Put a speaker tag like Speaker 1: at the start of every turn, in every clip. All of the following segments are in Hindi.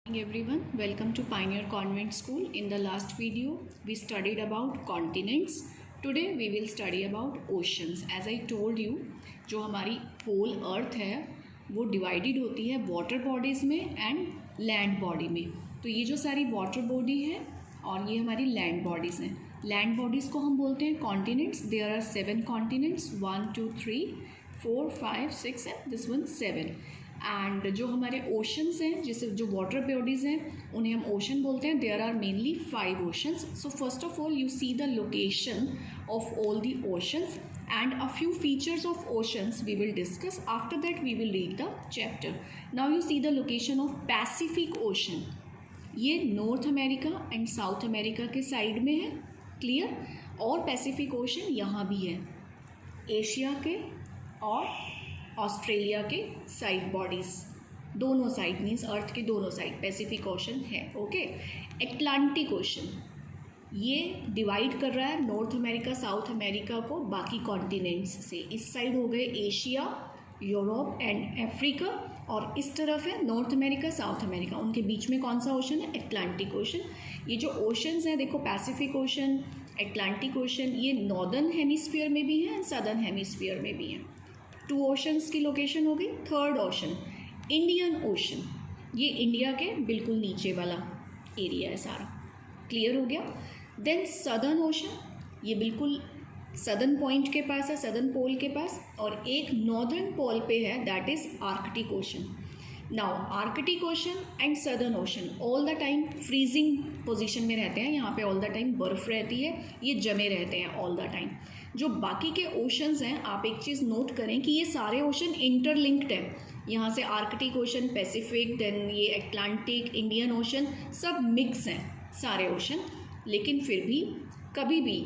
Speaker 1: Morning everyone, welcome to Pioneer Convent School. In the last video, we studied about continents. Today we will study about oceans. As I told you, जो हमारी whole earth है वो divided होती है water bodies में and land body में. तो ये जो सारी water body है और ये हमारी land bodies हैं. Land bodies को हम बोलते हैं continents. There are 7 continents, 1, 2, 3, 4, 5, 6 and this one 7. And जो हमारे ओशंस हैं जिसे जो वाटर बॉडीज़ हैं उन्हें हम ओशन बोलते हैं. There are mainly 5 oceans. So first of all you see the location of all the oceans and a few features of oceans we will discuss. After that we will read the chapter. Now you see the location of Pacific Ocean. ये north America and south America के साइड में है, क्लियर. और पैसिफिक ओशन यहाँ भी है, एशिया के और ऑस्ट्रेलिया के साइड बॉडीज़, दोनों साइड मीन्स अर्थ के दोनों साइड पैसिफिक ओशन है. ओके. एटलांटिक ओशन ये डिवाइड कर रहा है नॉर्थ अमेरिका साउथ अमेरिका को बाकी कॉन्टिनेंट्स से. इस साइड हो गए एशिया, यूरोप एंड अफ्रीका, और इस तरफ है नॉर्थ अमेरिका साउथ अमेरिका. उनके बीच में कौन सा ओशन है? Atlantic ocean. ये जो ओशंस हैं देखो, पैसिफिक ओशन, एटलांटिक ओशन, ये नॉर्दर्न हेमिस्फीयर में भी हैं एंड सदर्न हेमिस्फीयर में भी हैं. 2 ओशंस की लोकेशन हो गई. थर्ड ओशन इंडियन ओशन, ये इंडिया के बिल्कुल नीचे वाला एरिया है सारा, क्लियर हो गया. देन सदर्न ओशन, ये बिल्कुल सदर्न पॉइंट के पास है, सदर्न पोल के पास, और एक नॉर्दर्न पोल पे है, that is Arctic ocean. Now Arctic ocean and southern ocean all the time freezing position में रहते हैं. यहाँ पे ऑल द टाइम बर्फ़ रहती है, ये जमे रहते हैं ऑल द टाइम. जो बाकी के ओशंस हैं, आप एक चीज़ नोट करें कि ये सारे ओशन इंटरलिंक्ड हैं. यहाँ से आर्कटिक ओशन, पैसिफिक, देन ये एटलांटिक, इंडियन ओशन, सब मिक्स हैं सारे ओशन. लेकिन फिर भी कभी भी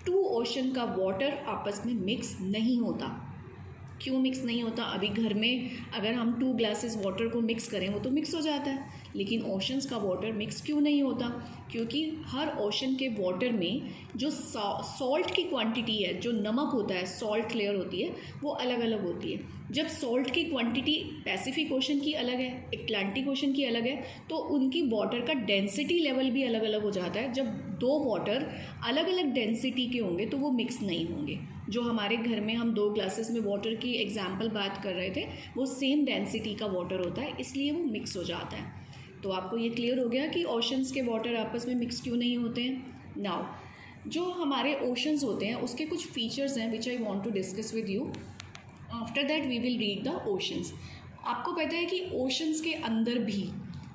Speaker 1: 2 ओशन का वाटर आपस में मिक्स नहीं होता. क्यों मिक्स नहीं होता? अभी घर में अगर हम 2 ग्लासेस वाटर को मिक्स करें वो तो मिक्स हो जाता है, लेकिन ओशंस का वाटर मिक्स क्यों नहीं होता? क्योंकि हर ओशन के वाटर में जो सॉल्ट की क्वांटिटी है, जो नमक होता है, सॉल्ट लेयर होती है, वो अलग अलग होती है. जब सॉल्ट की क्वांटिटी पैसिफिक ओशन की अलग है, एटलांटिक ओशन की अलग है, तो उनकी वाटर का डेंसिटी लेवल भी अलग अलग हो जाता है. जब 2 वाटर अलग अलग डेंसिटी के होंगे तो वो मिक्स नहीं होंगे. जो हमारे घर में हम 2 ग्लासेस में वाटर की एग्जाम्पल बात कर रहे थे, वो सेम डेंसिटी का वाटर होता है, इसलिए वो मिक्स हो जाता है. तो आपको ये क्लियर हो गया कि ओशंस के वाटर आपस में मिक्स क्यों नहीं होते हैं. नाउ जो हमारे ओशंस होते हैं उसके कुछ फीचर्स हैं which I want to discuss with you. After that we will read the oceans. आपको पता है कि ओशंस के अंदर भी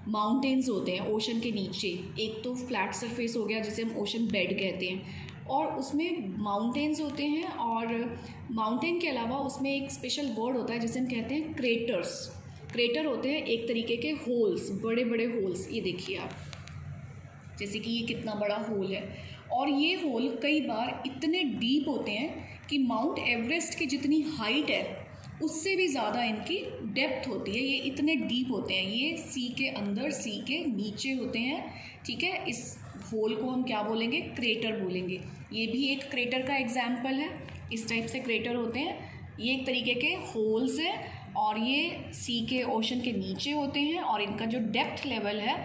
Speaker 1: माउंटेन्स होते हैं. ओशन के नीचे एक तो फ्लैट सरफेस हो गया जिसे हम ओशन बेड कहते हैं, और उसमें माउंटेन्स होते हैं, और माउंटेन के अलावा उसमें एक स्पेशल वर्ड होता है जिसे हम कहते हैं क्रेटर्स. क्रेटर होते हैं एक तरीके के होल्स, बड़े बड़े होल्स. ये देखिए आप, जैसे कि ये कितना बड़ा होल है, और ये होल कई बार इतने डीप होते हैं कि माउंट एवरेस्ट की जितनी हाइट है उससे भी ज़्यादा इनकी डेप्थ होती है. ये इतने डीप होते हैं, ये सी के अंदर, सी के नीचे होते हैं. ठीक है, इस होल को हम क्या बोलेंगे? क्रेटर बोलेंगे. ये भी एक क्रेटर का एग्जाम्पल है. इस टाइप से क्रेटर होते हैं. ये एक तरीके के होल्स हैं और ये सी के ओशन के नीचे होते हैं, और इनका जो डेप्थ लेवल है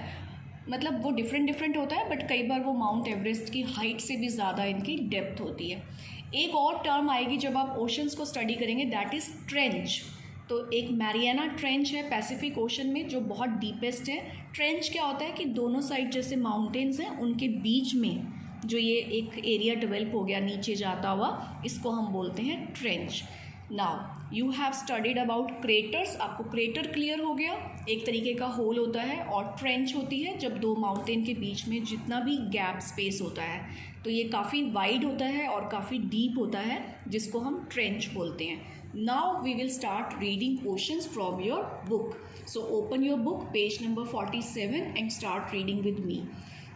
Speaker 1: मतलब वो डिफरेंट होता है, बट कई बार वो माउंट एवरेस्ट की हाइट से भी ज़्यादा इनकी डेप्थ होती है. एक और टर्म आएगी जब आप ओशंस को स्टडी करेंगे, दैट इज़ ट्रेंच. तो एक मैरियाना ट्रेंच है पैसिफिक ओशन में जो बहुत डीपेस्ट है. ट्रेंच क्या होता है कि दोनों साइड जैसे माउंटेन्स हैं उनके बीच में जो ये एक एरिया डेवलप हो गया नीचे जाता हुआ, इसको हम बोलते हैं trench. Now you have studied about craters. आपको क्रेटर क्लियर हो गया, एक तरीके का होल होता है, और ट्रेंच होती है जब 2 माउंटेन के बीच में जितना भी गैप स्पेस होता है, तो ये काफ़ी वाइड होता है और काफ़ी डीप होता है, जिसको हम ट्रेंच बोलते हैं. Now we will start reading oceans from your book. So open your book, page number 47 and start reading with me.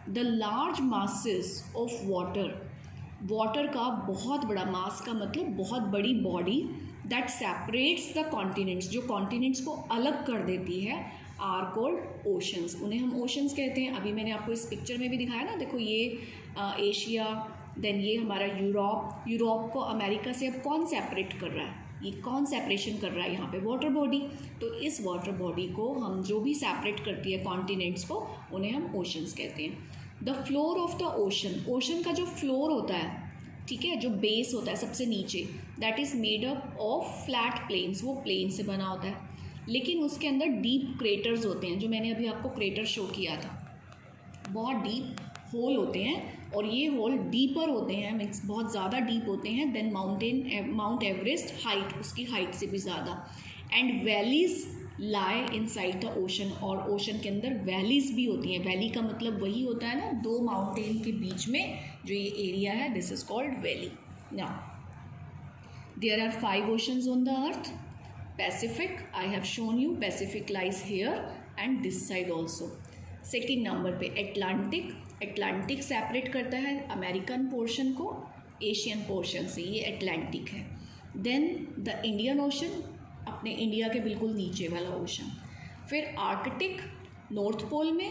Speaker 1: The large masses of water का बहुत बड़ा, मास का मतलब बहुत बड़ी body, that separates the continents, जो कॉन्टिनेंट्स को अलग कर देती है, आर कॉल्ड ओशंस. उन्हें हम ओशंस कहते हैं. अभी मैंने आपको इस पिक्चर में भी दिखाया ना, देखो ये एशिया, देन ये हमारा यूरोप को अमेरिका से अब कौन सेपरेट कर रहा है? ये कौन सेपरेशन कर रहा है यहाँ पे? Water body. तो इस वाटर बॉडी को हम जो भी सेपरेट करती है कॉन्टिनेंट्स को, उन्हें हम ओशंस कहते हैं। The floor of the ocean, ocean का जो फ्लोर होता है, ठीक है, जो बेस होता है सबसे नीचे, that is made up of flat plains, वो प्लेन से बना होता है, लेकिन उसके अंदर डीप क्रेटर्स होते हैं, जो मैंने अभी आपको क्रेटर शो किया था। बहुत डीप होल होते हैं और ये होल डीपर होते हैं, मीन्स बहुत ज़्यादा डीप होते हैं देन माउंट एवरेस्ट हाइट, उसकी हाइट से भी ज़्यादा। And valleys lie inside the ocean, और ओशन के अंदर वैलीज भी होती हैं। वैली का मतलब वही होता है ना, दो माउंटेन के बीच में जो ये एरिया है, this is called valley. Now there are 5 oceans on the earth. Pacific, I have shown you, Pacific lies here and this side also. Second number पे एटलांटिक, एटलांटिक सेपरेट करता है अमेरिकन पोर्शन को एशियन पोर्शन से, ये एटलांटिक है। देन द इंडियन ओशन, अपने इंडिया के बिल्कुल नीचे वाला ओशन। फिर आर्कटिक नॉर्थ पोल में,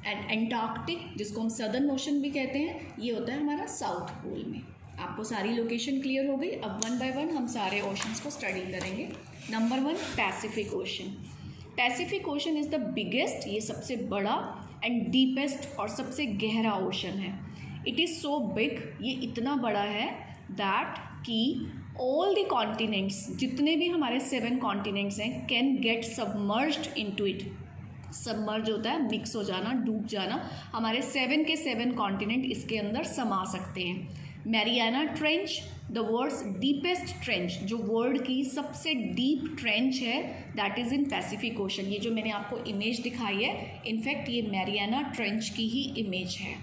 Speaker 1: एंड एंटार्कटिक जिसको हम सदर्न ओशन भी कहते हैं, ये होता है हमारा साउथ पोल में। आपको सारी लोकेशन क्लियर हो गई। अब 1 बाय 1 हम सारे ओशंस को स्टडी करेंगे। Number 1 Pacific ocean. Pacific ocean is the biggest, ये सबसे बड़ा एंड डीपेस्ट और सबसे गहरा ओशन है। इट इज़ सो बिग, ये इतना बड़ा है दैट कि ऑल द कॉन्टिनेंट्स, जितने भी हमारे 7 कॉन्टिनेंट्स हैं, can get submerged into it. Submerge होता है मिक्स हो जाना, डूब जाना। हमारे 7 के 7 कॉन्टिनेंट इसके अंदर समा सकते हैं। Mariana trench, the world's deepest trench, जो वर्ल्ड की सबसे डीप ट्रेंच है, that is in Pacific ocean. ये जो मैंने आपको इमेज दिखाई है, इनफैक्ट ये मैरियाना ट्रेंच की ही इमेज है।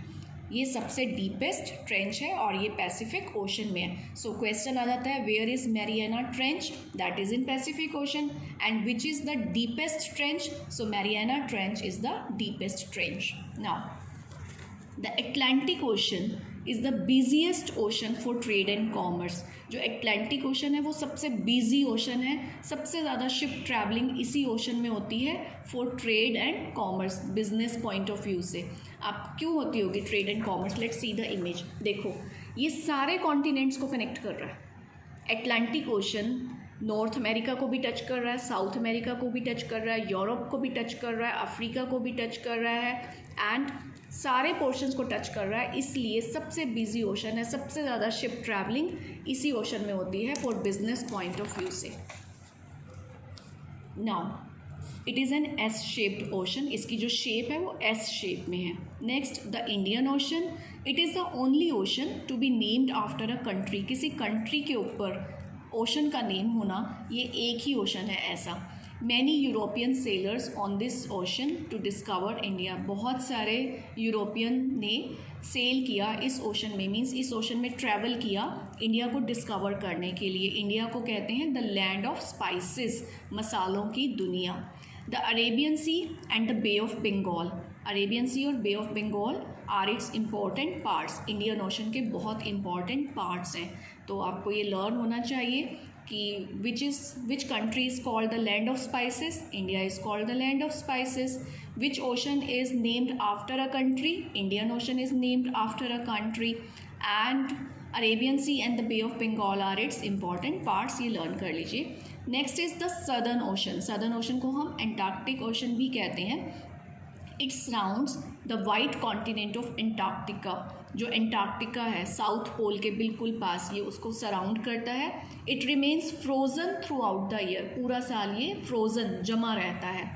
Speaker 1: ये सबसे डीपेस्ट ट्रेंच है और ये पैसिफिक ओशन में है। सो क्वेश्चन आ जाता है, where is Mariana trench? That is in Pacific ocean. And which is the deepest trench? So Mariana trench is the deepest trench. Now the Atlantic ocean is the busiest ocean for trade and commerce. जो एटलांटिक ओशन है वो सबसे बिजी ओशन है, सबसे ज़्यादा शिप ट्रैवलिंग इसी ओशन में होती है for trade and commerce, business point of view से। आप क्यों होती होगी trade and commerce? Let's see the image. देखो, ये सारे कॉन्टिनेंट्स को कनेक्ट कर रहा है। एटलांटिक ओशन नॉर्थ अमेरिका को भी टच कर रहा है, साउथ अमेरिका को भी टच कर रहा है, यूरोप को भी टच कर रहा है, अफ्रीका को भी टच कर रहा है, एंड सारे पोर्शंस को टच कर रहा है। इसलिए सबसे बिजी ओशन है, सबसे ज़्यादा शिप ट्रैवलिंग इसी ओशन में होती है for business point of view से। Now it is an S shaped ocean, इसकी जो शेप है वो एस शेप में है। Next the Indian ocean, it is the only ocean to be named after a country. किसी कंट्री के ऊपर ओशन का नेम होना, ये एक ही ओशन है ऐसा। Many European sailors on this ocean to discover India. बहुत सारे यूरोपियन ने सेल किया इस ओशन में, मीन्स इस ओशन में ट्रैवल किया इंडिया को डिस्कवर करने के लिए। इंडिया को कहते हैं द लैंड ऑफ स्पाइसेस, मसालों की दुनिया। The Arabian sea and the bay of Bengal, Arabian sea और bay of Bengal are its important parts, Indian ocean के बहुत इंपॉर्टेंट पार्ट्स हैं। तो आपको ये लर्न होना चाहिए कि which country is called the land of spices? India is called the land of spices. Which ocean is named after a country? Indian Ocean is named after a country. And Arabian Sea and the Bay of Bengal are its important parts, ये learn कर लीजिए। Next is the Southern Ocean. Southern Ocean को हम Antarctic Ocean भी कहते हैं। It surrounds the white continent of Antarctica. जो एंटार्क्टिका है साउथ पोल के बिल्कुल पास, ये उसको सराउंड करता है। It remains frozen throughout the year, पूरा साल ये फ्रोज़न जमा रहता है।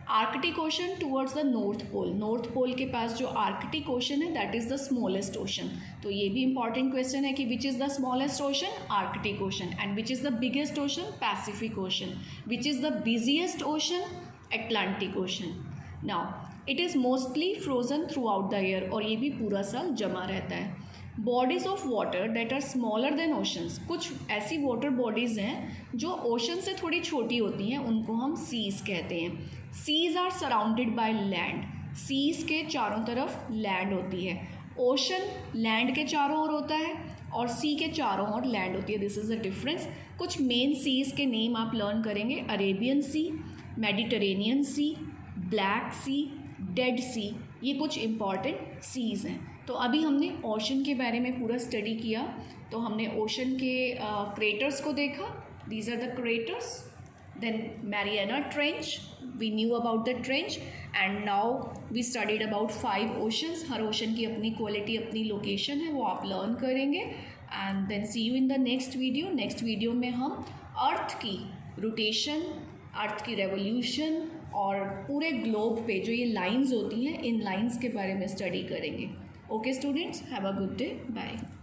Speaker 1: Arctic ocean towards the north pole, north pole के पास जो आर्कटिक ओशन है that is the smallest ocean. तो ये भी इंपॉर्टेंट क्वेश्चन है कि which is the smallest ocean? Arctic ocean. And which is the biggest ocean? Pacific ocean. Which is the busiest ocean? Atlantic ocean. Now it is mostly frozen throughout the year, और ये भी पूरा साल जमा रहता है। Bodies of water that are smaller than oceans, कुछ ऐसी वाटर बॉडीज़ हैं जो ओशन से थोड़ी छोटी होती हैं, उनको हम सीज़ कहते हैं। Seas are surrounded by land, seas के चारों तरफ लैंड होती है। ओशन लैंड के चारों ओर होता है और सी के चारों ओर लैंड होती है, दिस इज़ द डिफरेंस। कुछ मेन सीज़ के नेम आप लर्न करेंगे, अरेबियन सी, मेडिटेरेनियन सी, ब्लैक सी, डेड सी, ये कुछ इम्पॉर्टेंट सीज़ हैं। तो अभी हमने ओशन के बारे में पूरा स्टडी किया। तो हमने ओशन के क्रेटर्स को देखा, these are the craters. Then Mariana Trench, we knew about the trench, and now we studied about 5 oceans. Her ocean की अपनी quality, अपनी location है, वो आप learn करेंगे. And then see you in the next video. Next video में हम अर्थ की rotation, अर्थ की revolution और पूरे globe पे जो ये lines होती हैं, इन lines के बारे में study करेंगे. Okay students, have a good day. Bye.